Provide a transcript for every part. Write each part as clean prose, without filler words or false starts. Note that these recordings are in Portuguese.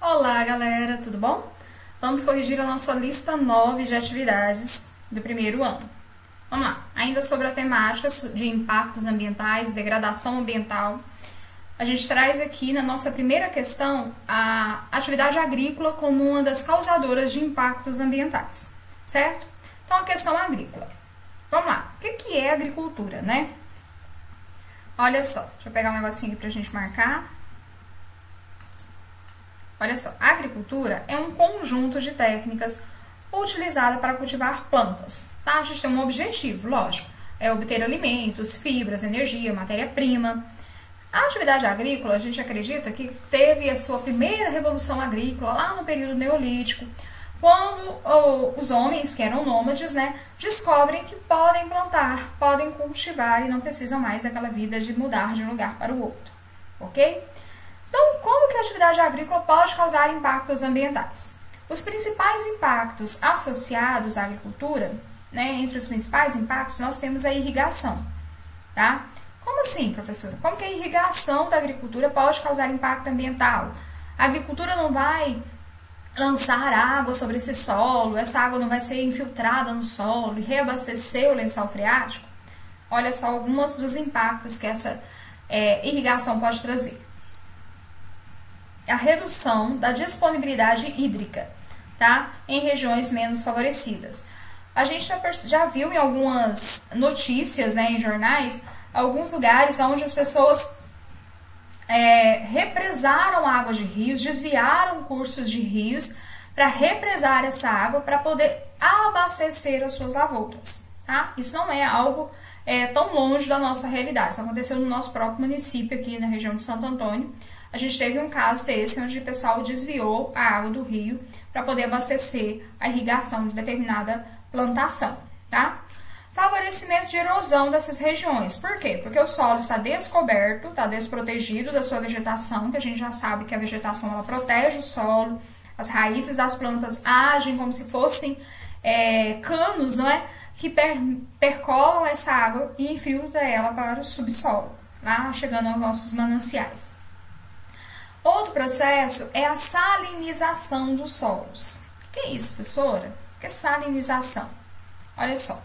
Olá galera, tudo bom? Vamos corrigir a nossa lista 9 de atividades do primeiro ano. Vamos lá, ainda sobre a temática de impactos ambientais, degradação ambiental, a gente traz aqui na nossa primeira questão a atividade agrícola como uma das causadoras de impactos ambientais, certo? Então a questão agrícola. Vamos lá, o que é agricultura, né? Olha só, deixa eu pegar um negocinho aqui pra gente marcar. Olha só, a agricultura é um conjunto de técnicas utilizada para cultivar plantas, tá? A gente tem um objetivo, lógico, é obter alimentos, fibras, energia, matéria-prima. A atividade agrícola, a gente acredita que teve a sua primeira revolução agrícola lá no período neolítico, quando os homens, que eram nômades, né, descobrem que podem plantar, podem cultivar e não precisam mais daquela vida de mudar de um lugar para o outro, ok? Então, como que a atividade agrícola pode causar impactos ambientais? Os principais impactos associados à agricultura, né, entre os principais impactos, nós temos a irrigação, tá? Como assim, professora? Como que a irrigação da agricultura pode causar impacto ambiental? A agricultura não vai lançar água sobre esse solo, essa água não vai ser infiltrada no solo e reabastecer o lençol freático? Olha só alguns dos impactos que essa irrigação pode trazer. A redução da disponibilidade hídrica, tá? Em regiões menos favorecidas. A gente já viu em algumas notícias, né, em jornais, alguns lugares onde as pessoas represaram água de rios, desviaram cursos de rios para represar essa água para poder abastecer as suas lavouras, tá? Isso não é algo tão longe da nossa realidade. Isso aconteceu no nosso próprio município aqui na região de Santo Antônio. A gente teve um caso desse, onde o pessoal desviou a água do rio para poder abastecer a irrigação de determinada plantação, tá? Favorecimento de erosão dessas regiões. Por quê? Porque o solo está descoberto, está desprotegido da sua vegetação, que a gente já sabe que a vegetação ela protege o solo, as raízes das plantas agem como se fossem canos, não é? Que percolam essa água e infiltram ela para o subsolo, lá chegando aos nossos mananciais. Outro processo é a salinização dos solos. O que é isso, professora? O que é salinização? Olha só.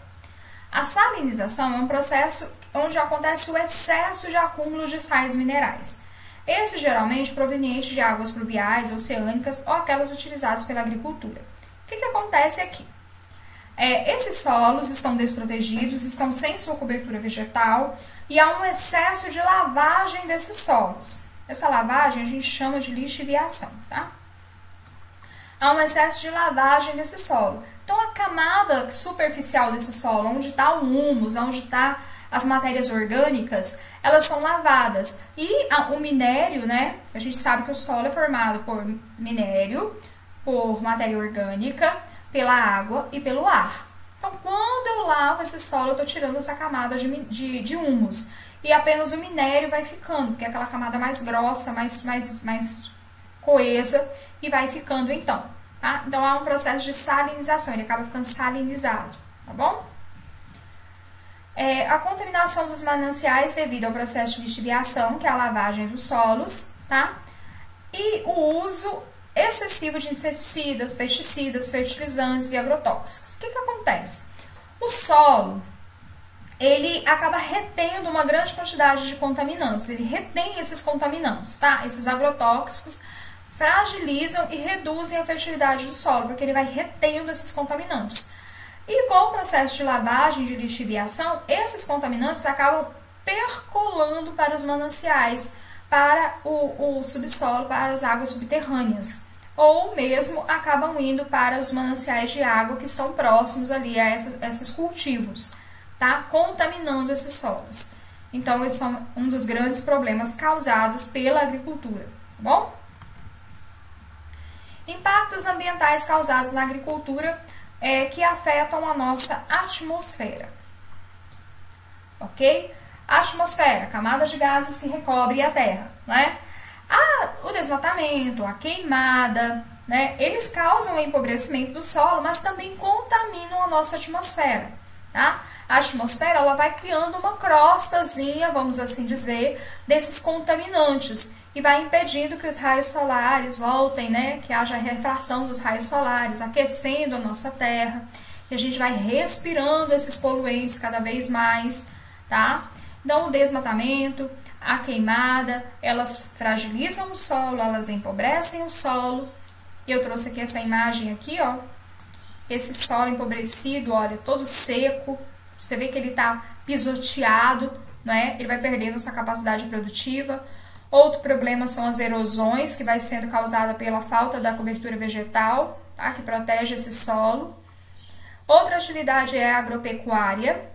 A salinização é um processo onde acontece o excesso de acúmulo de sais minerais. Esse geralmente proveniente de águas pluviais, oceânicas ou aquelas utilizadas pela agricultura. O que acontece aqui? Esses solos estão desprotegidos, estão sem sua cobertura vegetal e há um excesso de lavagem desses solos. Essa lavagem a gente chama de lixiviação, tá? Há um excesso de lavagem desse solo. Então, a camada superficial desse solo, onde está o humus, onde está as matérias orgânicas, elas são lavadas. E o minério, né? A gente sabe que o solo é formado por minério, por matéria orgânica, pela água e pelo ar. Então, quando eu lavo esse solo, eu estou tirando essa camada de humus. E apenas o minério vai ficando, porque é aquela camada mais grossa, mais coesa, e vai ficando então. Tá? Então, há um processo de salinização, ele acaba ficando salinizado, tá bom? A contaminação dos mananciais devido ao processo de lixiviação, que é a lavagem dos solos, tá? E o uso excessivo de inseticidas, pesticidas, fertilizantes e agrotóxicos. O que acontece? O solo, ele acaba retendo uma grande quantidade de contaminantes, ele retém esses contaminantes, tá? Esses agrotóxicos fragilizam e reduzem a fertilidade do solo, porque ele vai retendo esses contaminantes. E com o processo de lavagem, de lixiviação, esses contaminantes acabam percolando para os mananciais, para o subsolo, para as águas subterrâneas, ou mesmo acabam indo para os mananciais de água que estão próximos ali a esses cultivos, tá? Contaminando esses solos. Então, eles são um dos grandes problemas causados pela agricultura, tá bom? Impactos ambientais causados na agricultura que afetam a nossa atmosfera. ok? A atmosfera, camadas de gases que recobrem a Terra, né? O desmatamento, a queimada, né? Eles causam o empobrecimento do solo, mas também contaminam a nossa atmosfera, tá? A atmosfera, ela vai criando uma crostazinha, vamos assim dizer, desses contaminantes e vai impedindo que os raios solares voltem, né? Que haja refração dos raios solares, aquecendo a nossa Terra. E a gente vai respirando esses poluentes cada vez mais, tá? Então, o desmatamento, a queimada, elas fragilizam o solo, elas empobrecem o solo. E eu trouxe aqui essa imagem aqui, ó. Esse solo empobrecido, olha, todo seco. Você vê que ele está pisoteado, né? Ele vai perdendo sua capacidade produtiva. Outro problema são as erosões, que vai sendo causada pela falta da cobertura vegetal, tá? Que protege esse solo. Outra atividade é a agropecuária,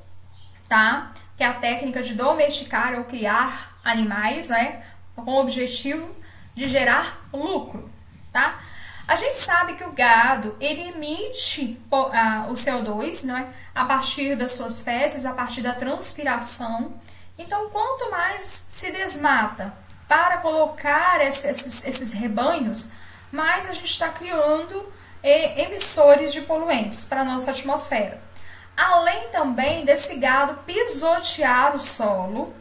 tá? Que é a técnica de domesticar ou criar animais, né? Com o objetivo de gerar lucro, tá? A gente sabe que o gado, ele emite o CO2, né, a partir das suas fezes, a partir da transpiração. Então, quanto mais se desmata para colocar esses rebanhos, mais a gente está criando emissores de poluentes para a nossa atmosfera. Além também desse gado pisotear o solo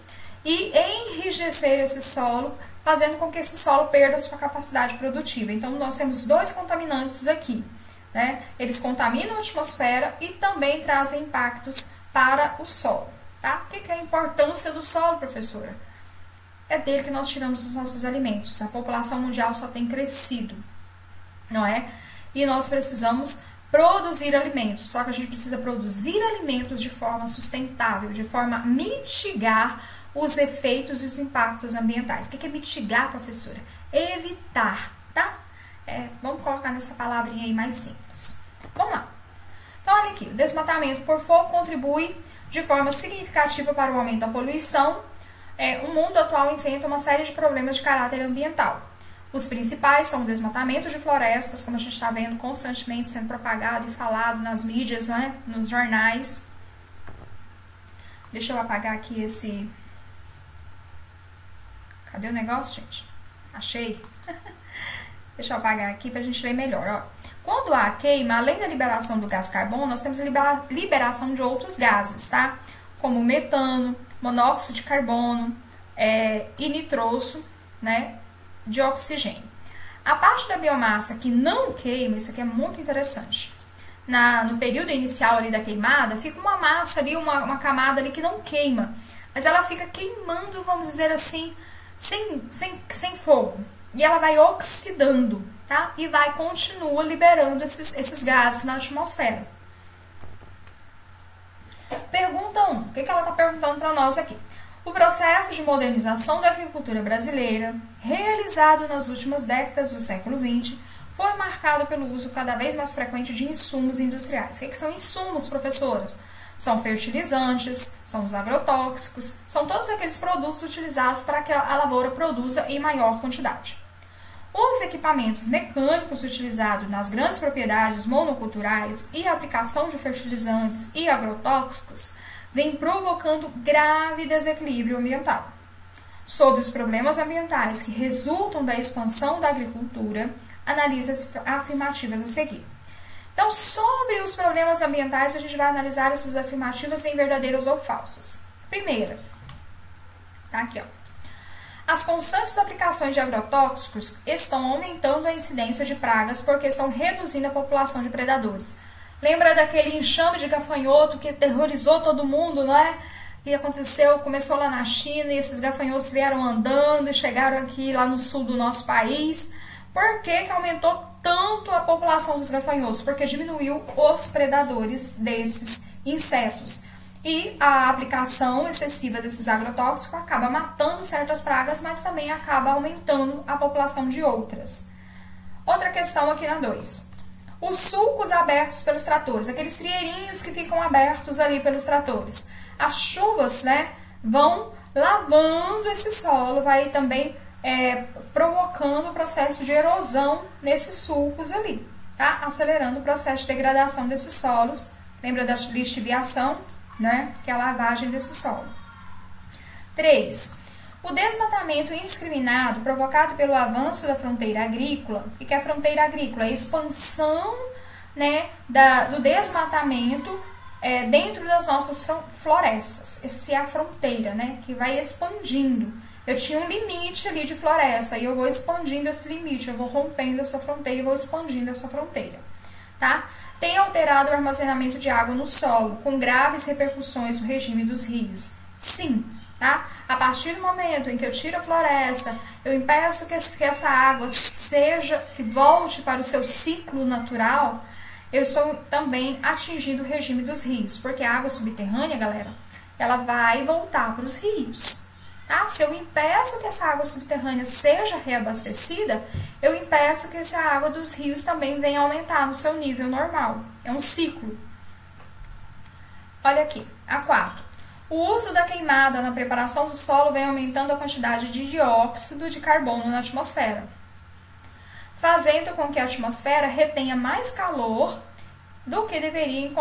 e enrijecer esse solo, fazendo com que esse solo perda sua capacidade produtiva. Então, nós temos dois contaminantes aqui, né? Eles contaminam a atmosfera e também trazem impactos para o solo, tá? O que é a importância do solo, professora? É dele que nós tiramos os nossos alimentos. A população mundial só tem crescido, não é? E nós precisamos produzir alimentos, só que a gente precisa produzir alimentos de forma sustentável, de forma a mitigar os efeitos e os impactos ambientais. O que é mitigar, professora? Evitar, tá? Vamos colocar nessa palavrinha aí mais simples. Vamos lá. Então, olha aqui. O desmatamento por fogo contribui de forma significativa para o aumento da poluição. O mundo atual enfrenta uma série de problemas de caráter ambiental. Os principais são o desmatamento de florestas, como a gente está vendo constantemente sendo propagado e falado nas mídias, né? Nos jornais. Deixa eu apagar aqui esse... Cadê o negócio, gente? Achei. Deixa eu apagar aqui para a gente ler melhor. Ó. Quando há queima, além da liberação do gás carbono, nós temos a liberação de outros gases, tá? Como metano, monóxido de carbono e nitroso, né? De oxigênio. A parte da biomassa que não queima, isso aqui é muito interessante. No período inicial ali da queimada, fica uma massa ali, uma camada ali que não queima. Mas ela fica queimando, vamos dizer assim, sem fogo. E ela vai oxidando, tá? E continua liberando esses gases na atmosfera. Pergunta 1. O que ela está perguntando para nós aqui? O processo de modernização da agricultura brasileira, realizado nas últimas décadas do século XX, foi marcado pelo uso cada vez mais frequente de insumos industriais. O que são insumos, professoras? São fertilizantes, são os agrotóxicos, são todos aqueles produtos utilizados para que a lavoura produza em maior quantidade. Os equipamentos mecânicos utilizados nas grandes propriedades monoculturais e a aplicação de fertilizantes e agrotóxicos vem provocando grave desequilíbrio ambiental. Sobre os problemas ambientais que resultam da expansão da agricultura, analise as afirmativas a seguir. Então, sobre os problemas ambientais, a gente vai analisar essas afirmativas em verdadeiras ou falsas. Primeira, tá aqui, ó. As constantes aplicações de agrotóxicos estão aumentando a incidência de pragas porque estão reduzindo a população de predadores. Lembra daquele enxame de gafanhoto que aterrorizou todo mundo, não é? E começou lá na China e esses gafanhotos vieram andando e chegaram aqui lá no sul do nosso país. Por que aumentou tanto a população dos gafanhotos? Porque diminuiu os predadores desses insetos. E a aplicação excessiva desses agrotóxicos acaba matando certas pragas, mas também acaba aumentando a população de outras. Outra questão aqui na 2. Os sulcos abertos pelos tratores, aqueles trieirinhos que ficam abertos ali pelos tratores. As chuvas, né, vão lavando esse solo, vai também provocando o processo de erosão nesses sulcos ali, tá? Acelerando o processo de degradação desses solos. Lembra da lixiviação? né? Que é a lavagem desse solo. 3. O desmatamento indiscriminado provocado pelo avanço da fronteira agrícola, e que a fronteira agrícola é a expansão, né, do desmatamento dentro das nossas florestas. Essa é a fronteira, né, que vai expandindo. Eu tinha um limite ali de floresta e eu vou expandindo esse limite, eu vou rompendo essa fronteira e vou expandindo essa fronteira, tá? Tem alterado o armazenamento de água no solo, com graves repercussões no regime dos rios. Sim, tá? A partir do momento em que eu tiro a floresta, eu impeço que essa água que volte para o seu ciclo natural, eu estou também atingindo o regime dos rios, porque a água subterrânea, galera, ela vai voltar para os rios. Tá? Se eu impeço que essa água subterrânea seja reabastecida, eu impeço que essa água dos rios também venha aumentar no seu nível normal. É um ciclo. Olha aqui, a 4. O uso da queimada na preparação do solo vem aumentando a quantidade de dióxido de carbono na atmosfera, fazendo com que a atmosfera retenha mais calor do que deveria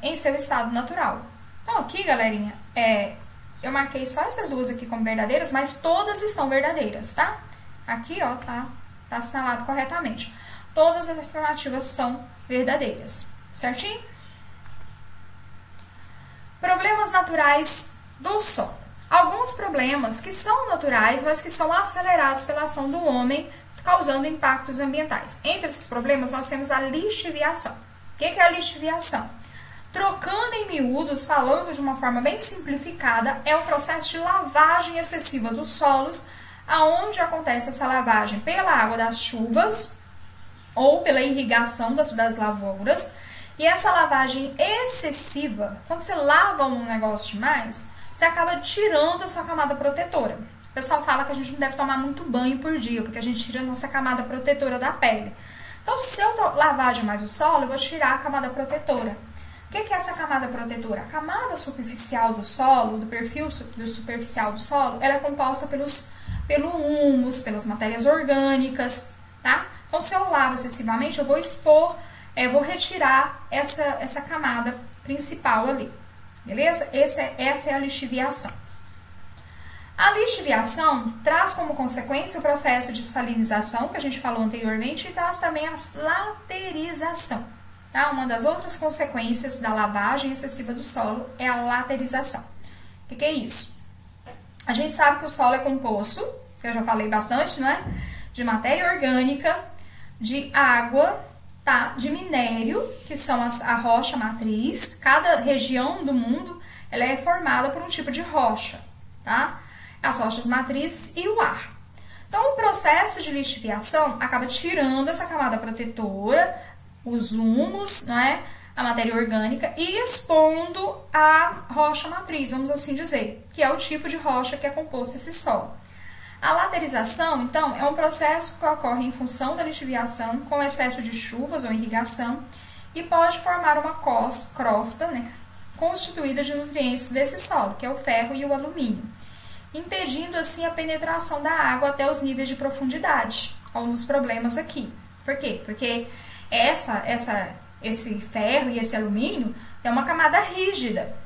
em seu estado natural. Então aqui, galerinha, eu marquei só essas duas aqui como verdadeiras, mas todas estão verdadeiras, tá? Aqui, ó, tá assinalado corretamente. Todas as afirmativas são verdadeiras, certinho? Problemas naturais do solo. Alguns problemas que são naturais, mas que são acelerados pela ação do homem, causando impactos ambientais. Entre esses problemas, nós temos a lixiviação. O que é a lixiviação? Trocando em miúdos, falando de uma forma bem simplificada, é o processo de lavagem excessiva dos solos, aonde acontece essa lavagem pela água das chuvas ou pela irrigação das lavouras. E essa lavagem excessiva, quando você lava um negócio demais, você acaba tirando a sua camada protetora. O pessoal fala que a gente não deve tomar muito banho por dia, porque a gente tira a nossa camada protetora da pele. Então, se eu lavar demais o solo, eu vou tirar a camada protetora. O que é essa camada protetora? A camada superficial do solo, do perfil superficial do solo, ela é composta pelo humus, pelas matérias orgânicas, tá? Então, se eu lavo excessivamente, eu vou vou retirar essa camada principal ali, beleza? Essa é a lixiviação. A lixiviação traz como consequência o processo de salinização, que a gente falou anteriormente, e traz também a laterização. Tá? Uma das outras consequências da lavagem excessiva do solo é a laterização. O que é isso? A gente sabe que o solo é composto, que eu já falei bastante, né? De matéria orgânica, de água, tá? De minério, que são a rocha matriz. Cada região do mundo ela é formada por um tipo de rocha, tá? As rochas matrizes e o ar. Então, o processo de lixiviação acaba tirando essa camada protetora, os humus, né, a matéria orgânica, e expondo a rocha matriz, vamos assim dizer, que é o tipo de rocha que é composto esse solo. A laterização, então, é um processo que ocorre em função da lixiviação com excesso de chuvas ou irrigação e pode formar uma crosta, né, constituída de nutrientes desse solo, que é o ferro e o alumínio, impedindo assim a penetração da água até os níveis de profundidade. Alguns problemas aqui. Por quê? Porque esse ferro e esse alumínio é uma camada rígida,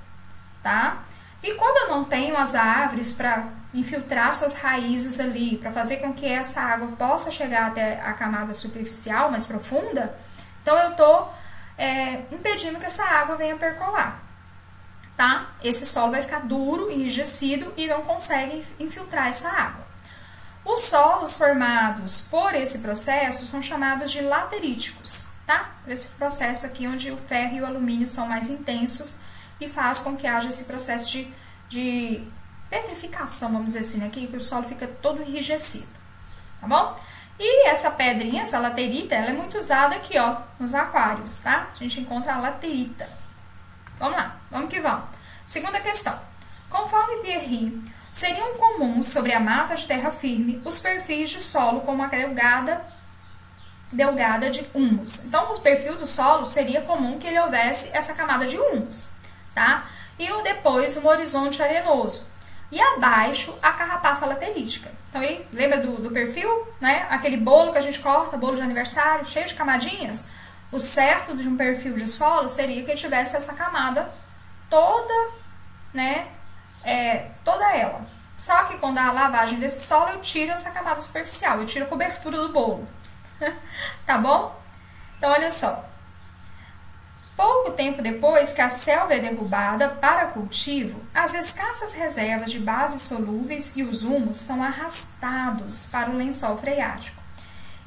tá? E quando eu não tenho as árvores para infiltrar suas raízes ali, para fazer com que essa água possa chegar até a camada superficial, mais profunda, então eu estou impedindo que essa água venha percolar. Tá? Esse solo vai ficar duro, enrijecido e não consegue infiltrar essa água. Os solos formados por esse processo são chamados de lateríticos, tá? Por esse processo aqui onde o ferro e o alumínio são mais intensos e faz com que haja esse processo de petrificação, vamos dizer assim, né? Que o solo fica todo enrijecido, tá bom? E essa pedrinha, essa laterita, ela é muito usada aqui, ó, nos aquários, tá? A gente encontra a laterita. Vamos lá, vamos que vamos. Segunda questão. Conforme Pierre, seriam comuns sobre a mata de terra firme os perfis de solo com uma delgada de humus. Então, o perfil do solo seria comum que ele houvesse essa camada de humus, tá? E depois um horizonte arenoso. E abaixo, a carrapaça laterítica. Então, aí, lembra do perfil, né? Aquele bolo que a gente corta, bolo de aniversário, cheio de camadinhas? O certo de um perfil de solo seria que ele tivesse essa camada toda, né, toda ela. Só que quando há a lavagem desse solo, eu tiro essa camada superficial, eu tiro a cobertura do bolo. Tá bom? Então, olha só. Pouco tempo depois que a selva é derrubada para cultivo, as escassas reservas de bases solúveis e os humus são arrastados para o lençol freático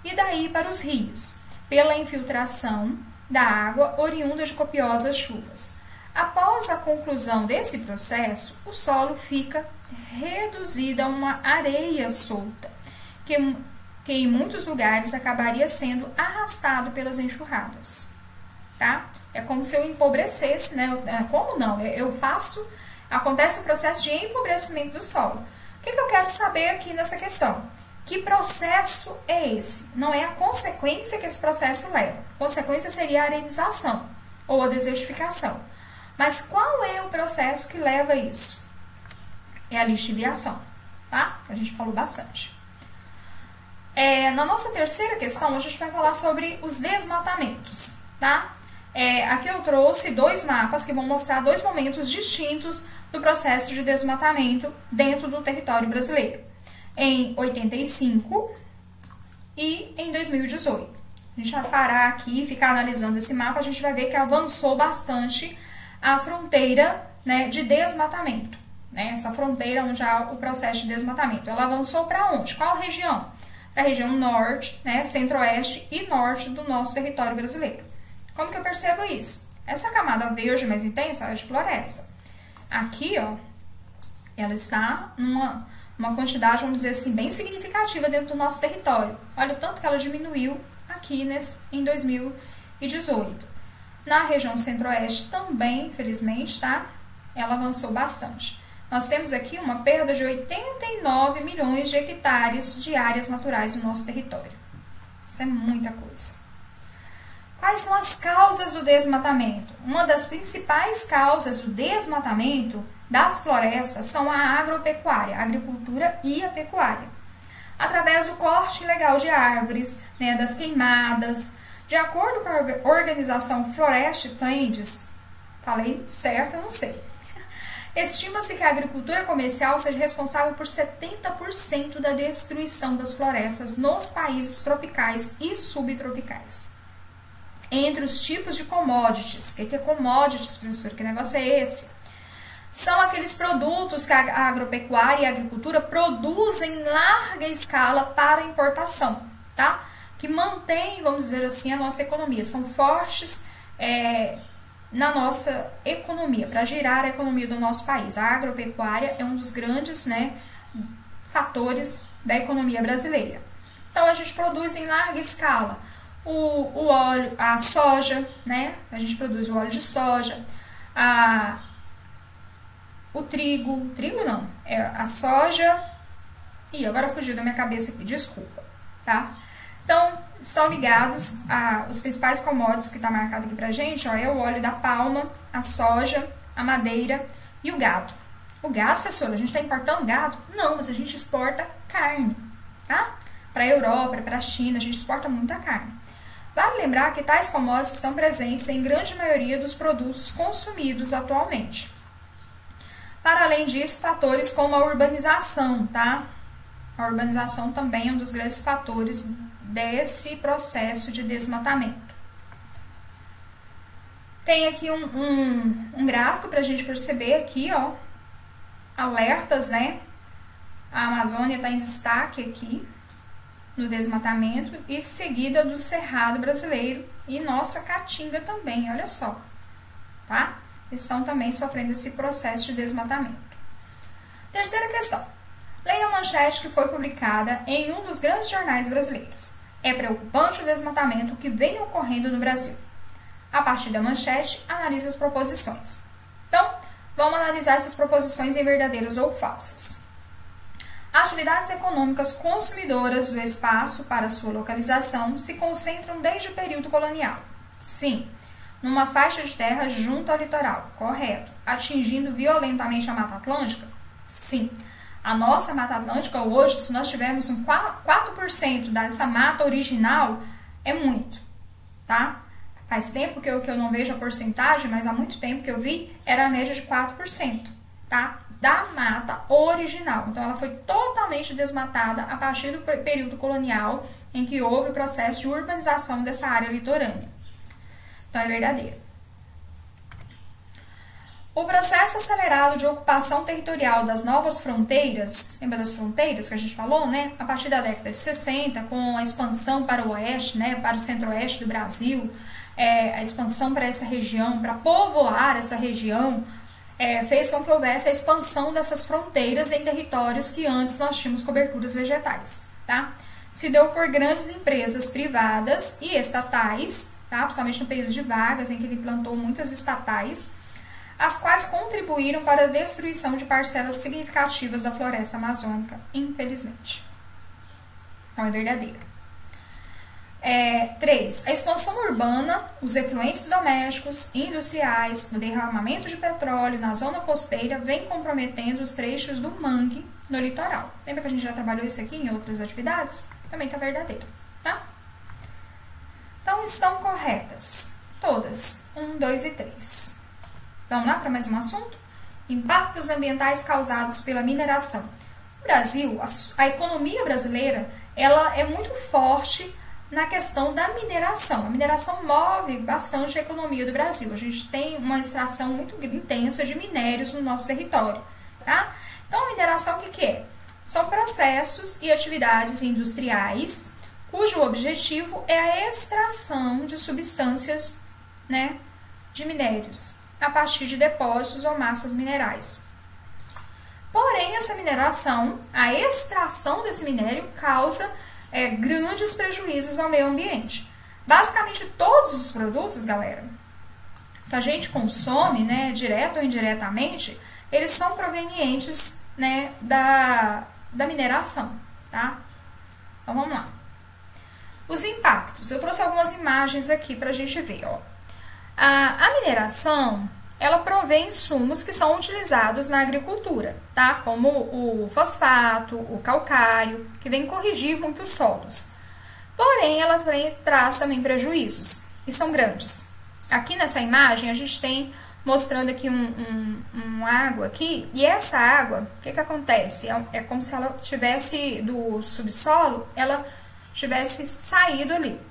e daí para os rios, pela infiltração da água oriunda de copiosas chuvas. Após a conclusão desse processo, o solo fica reduzido a uma areia solta, que em muitos lugares acabaria sendo arrastado pelas enxurradas. Tá? É como se eu empobrecesse, né? Como não? Acontece um processo de empobrecimento do solo. O que eu quero saber aqui nessa questão? Que processo é esse? Não é a consequência que esse processo leva. A consequência seria a arenização ou a desertificação. Mas qual é o processo que leva a isso? É a lixiviação, tá? A gente falou bastante. Na nossa terceira questão, a gente vai falar sobre os desmatamentos, tá? Aqui eu trouxe 2 mapas que vão mostrar 2 momentos distintos do processo de desmatamento dentro do território brasileiro. Em 85 e em 2018. A gente vai parar aqui e ficar analisando esse mapa, a gente vai ver que avançou bastante a fronteira, né, de desmatamento. Né? Essa fronteira onde há o processo de desmatamento. Ela avançou para onde? Qual região? Para a região norte, né, centro-oeste e norte do nosso território brasileiro. Como que eu percebo isso? Essa camada verde mais intensa é de floresta. Aqui, ó, ela está numa quantidade, vamos dizer assim, bem significativa dentro do nosso território. Olha o tanto que ela diminuiu aqui em 2018. Na região centro-oeste também, infelizmente, tá? Ela avançou bastante. Nós temos aqui uma perda de 89 milhões de hectares de áreas naturais no nosso território. Isso é muita coisa. Quais são as causas do desmatamento? Uma das principais causas do desmatamento das florestas são a agropecuária, a agricultura e a pecuária. Através do corte ilegal de árvores, né, das queimadas. De acordo com a organização Forest Trends, falei certo, eu não sei. Estima-se que a agricultura comercial seja responsável por 70% da destruição das florestas nos países tropicais e subtropicais. Entre os tipos de commodities, o que é commodities, professor? Que negócio é esse? São aqueles produtos que a agropecuária e a agricultura produzem em larga escala para importação, tá? Que mantém, vamos dizer assim, a nossa economia. São fortes na nossa economia, para girar a economia do nosso país. A agropecuária é um dos grandes, né, fatores da economia brasileira. Então, a gente produz em larga escala o óleo, a soja, né? A gente produz o óleo de soja, o trigo não, a soja. Ih, agora fugiu da minha cabeça aqui, desculpa, tá? Então, estão ligados os principais commodities que está marcado aqui pra gente, ó, é o óleo da palma, a soja, a madeira e o gado. O gado, professora, a gente está importando gado? Não, mas a gente exporta carne, tá? Para a Europa, para a China, a gente exporta muita carne. Vale lembrar que tais commodities estão presentes em grande maioria dos produtos consumidos atualmente. Para além disso, fatores como a urbanização, tá? A urbanização também é um dos grandes fatores desse processo de desmatamento. Tem aqui um gráfico para a gente perceber aqui, ó, alertas, né? A Amazônia está em destaque aqui no desmatamento e seguida do Cerrado brasileiro e nossa Caatinga também, olha só, tá? Estão também sofrendo esse processo de desmatamento. Terceira questão. Leia a manchete que foi publicada em um dos grandes jornais brasileiros. É preocupante o desmatamento que vem ocorrendo no Brasil. A partir da manchete, analise as proposições. Então, vamos analisar essas proposições em verdadeiras ou falsas. Atividades econômicas consumidoras do espaço para sua localização se concentram desde o período colonial. Sim. Numa faixa de terra junto ao litoral. Correto. Atingindo violentamente a Mata Atlântica? Sim. A nossa Mata Atlântica hoje, se nós tivermos 4% dessa mata original, é muito, tá? Faz tempo que eu não vejo a porcentagem, mas há muito tempo que eu vi, era a média de 4%, tá? Da mata original. Então, ela foi totalmente desmatada a partir do período colonial, em que houve o processo de urbanização dessa área litorânea. Então, é verdadeiro. O processo acelerado de ocupação territorial das novas fronteiras, lembra das fronteiras que a gente falou, né? A partir da década de 60, com a expansão para o oeste, né? Para o centro-oeste do Brasil, a expansão para essa região, para povoar essa região, fez com que houvesse a expansão dessas fronteiras em territórios que antes nós tínhamos coberturas vegetais, tá? Se deu por grandes empresas privadas e estatais, tá? Principalmente no período de Vargas, em que ele implantou muitas estatais, as quais contribuíram para a destruição de parcelas significativas da floresta amazônica, infelizmente. Então, é verdadeiro. 3. A expansão urbana, os efluentes domésticos e industriais, o derramamento de petróleo na zona costeira vem comprometendo os trechos do mangue no litoral. Lembra que a gente já trabalhou isso aqui em outras atividades? Também está verdadeiro, tá? Então, estão corretas todas. 1, 2 e 3. Vamos lá para mais um assunto? Impactos ambientais causados pela mineração. No Brasil, a economia brasileira, ela é muito forte na questão da mineração. A mineração move bastante a economia do Brasil. A gente tem uma extração muito intensa de minérios no nosso território, tá? Então, a mineração, o que é? São processos e atividades industriais cujo objetivo é a extração de substâncias, né, de minérios a partir de depósitos ou massas minerais. Porém, essa mineração, a extração desse minério causa grandes prejuízos ao meio ambiente. Basicamente, todos os produtos, galera, que a gente consome, né, direto ou indiretamente, eles são provenientes, né, da mineração, tá? Então, vamos lá. Os impactos. Eu trouxe algumas imagens aqui para a gente ver, ó. A mineração, ela provê insumos que são utilizados na agricultura, tá? Como o fosfato, o calcário, que vem corrigir muitos solos. Porém, ela traz também prejuízos, e são grandes. Aqui nessa imagem, a gente tem mostrando aqui uma água aqui, e essa água, o que acontece? É como se ela tivesse do subsolo, ela tivesse saído ali.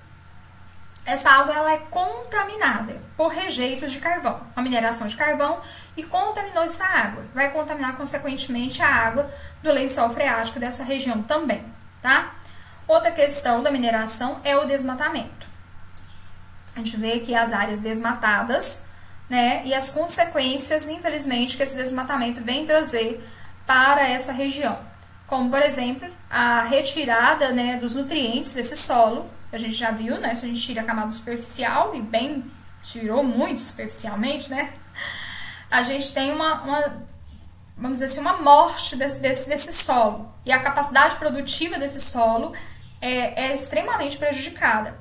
Essa água ela é contaminada por rejeitos de carvão, a mineração de carvão, e contaminou essa água. Vai contaminar, consequentemente, a água do lençol freático dessa região também, tá? Outra questão da mineração é o desmatamento. A gente vê aqui as áreas desmatadas, né? E as consequências, infelizmente, que esse desmatamento vem trazer para essa região. Como, por exemplo, a retirada, né, dos nutrientes desse solo. A gente já viu, né? Se a gente tira a camada superficial, e bem, tirou muito superficialmente, né? A gente tem vamos dizer assim, uma morte desse solo. E a capacidade produtiva desse solo é extremamente prejudicada.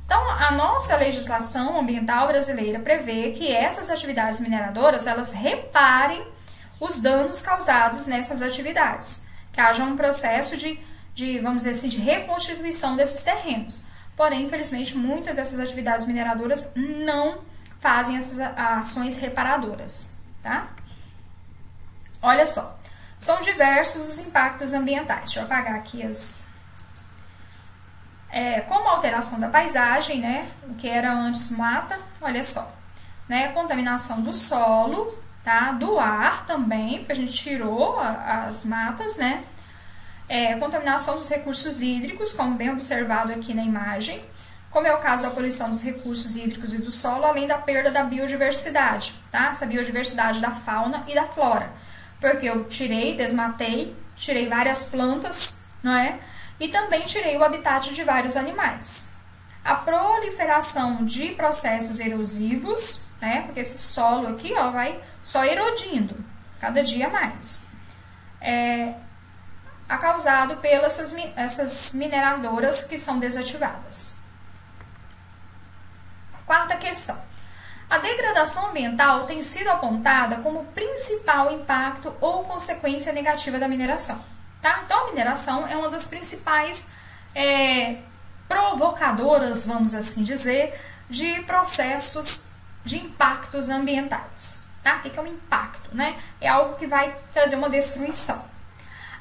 Então, a nossa legislação ambiental brasileira prevê que essas atividades mineradoras, elas reparem os danos causados nessas atividades. Que haja um processo vamos dizer assim, de reconstituição desses terrenos. Porém, infelizmente, muitas dessas atividades mineradoras não fazem essas ações reparadoras, tá? Olha só, são diversos os impactos ambientais. Deixa eu apagar aqui como a alteração da paisagem, né? O que era antes mata, olha só, né? Contaminação do solo, tá? Do ar também, porque a gente tirou as matas, né? Contaminação dos recursos hídricos, como bem observado aqui na imagem, como é o caso da poluição dos recursos hídricos e do solo, além da perda da biodiversidade, tá? Essa biodiversidade da fauna e da flora, porque eu desmatei, tirei várias plantas, não é? E também tirei o habitat de vários animais. A proliferação de processos erosivos, né? Porque esse solo aqui, ó, vai só erodindo, cada dia mais. Causado pelas essas mineradoras que são desativadas. Quarta questão. A degradação ambiental tem sido apontada como principal impacto ou consequência negativa da mineração. Tá? Então, a mineração é uma das principais provocadoras, vamos assim dizer, de processos de impactos ambientais. Tá? O que é um impacto? Né? É algo que vai trazer uma destruição.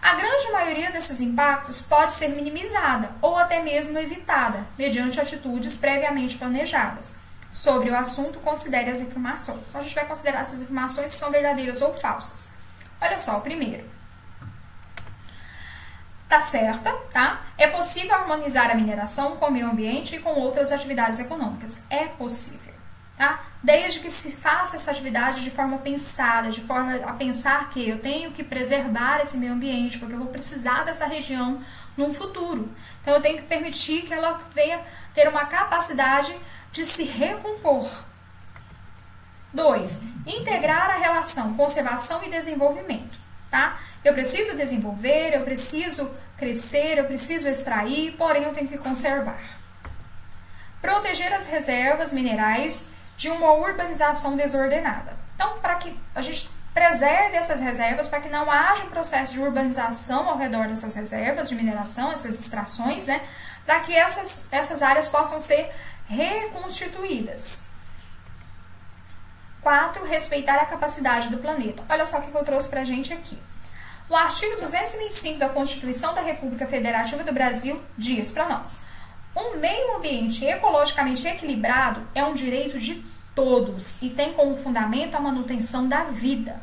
A grande maioria desses impactos pode ser minimizada ou até mesmo evitada, mediante atitudes previamente planejadas. Sobre o assunto, considere as informações. Então, a gente vai considerar essas informações se são verdadeiras ou falsas. Olha só, o primeiro. Tá certa, tá? É possível harmonizar a mineração com o meio ambiente e com outras atividades econômicas. É possível, tá? Desde que se faça essa atividade de forma pensada, de forma a pensar que eu tenho que preservar esse meio ambiente, porque eu vou precisar dessa região num futuro. Então, eu tenho que permitir que ela venha ter uma capacidade de se recompor. 2. Integrar a relação conservação e desenvolvimento, tá? Eu preciso desenvolver, eu preciso crescer, eu preciso extrair, porém eu tenho que conservar. Proteger as reservas minerais de uma urbanização desordenada. Então, para que a gente preserve essas reservas, para que não haja um processo de urbanização ao redor dessas reservas de mineração, essas extrações, né? Para que essas áreas possam ser reconstituídas. 4. Respeitar a capacidade do planeta. Olha só o que eu trouxe para a gente aqui. O artigo 225 da Constituição da República Federativa do Brasil diz para nós: um meio ambiente ecologicamente equilibrado é um direito de todos e tem como fundamento a manutenção da vida,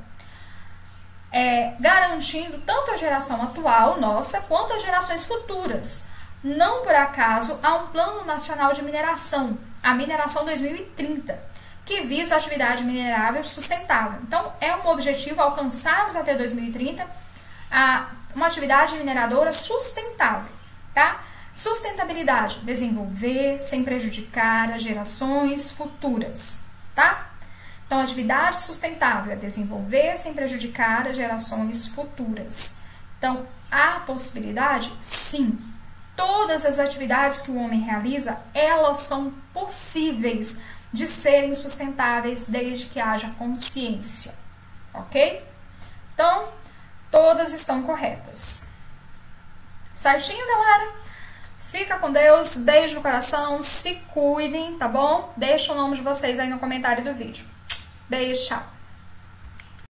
garantindo tanto a geração atual, nossa, quanto as gerações futuras. Não por acaso há um Plano Nacional de Mineração, a Mineração 2030, que visa a atividade minerável sustentável. Então, é um objetivo alcançarmos até 2030 uma atividade mineradora sustentável, tá? Sustentabilidade, desenvolver sem prejudicar as gerações futuras, tá? Então, atividade sustentável é desenvolver sem prejudicar as gerações futuras. Então, há possibilidade? Sim. Todas as atividades que o homem realiza, elas são possíveis de serem sustentáveis desde que haja consciência, ok? Então, todas estão corretas. Certinho, galera? Fica com Deus, beijo no coração, se cuidem, tá bom? Deixa o nome de vocês aí no comentário do vídeo. Beijo, tchau!